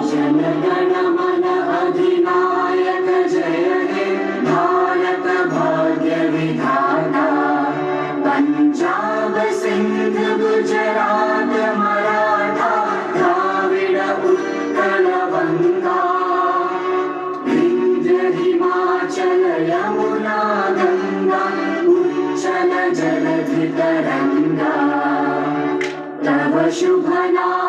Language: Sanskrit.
जनगण मन अधिनायक जय हे भारत भाग्य विधाता। पंजाब सिंध गुजरात मराठा द्राविड उत्कल बंगा। विंध्य हिमाचल यमुना गंगा उच्चल जलधि तरंगा। तव शुभ नाम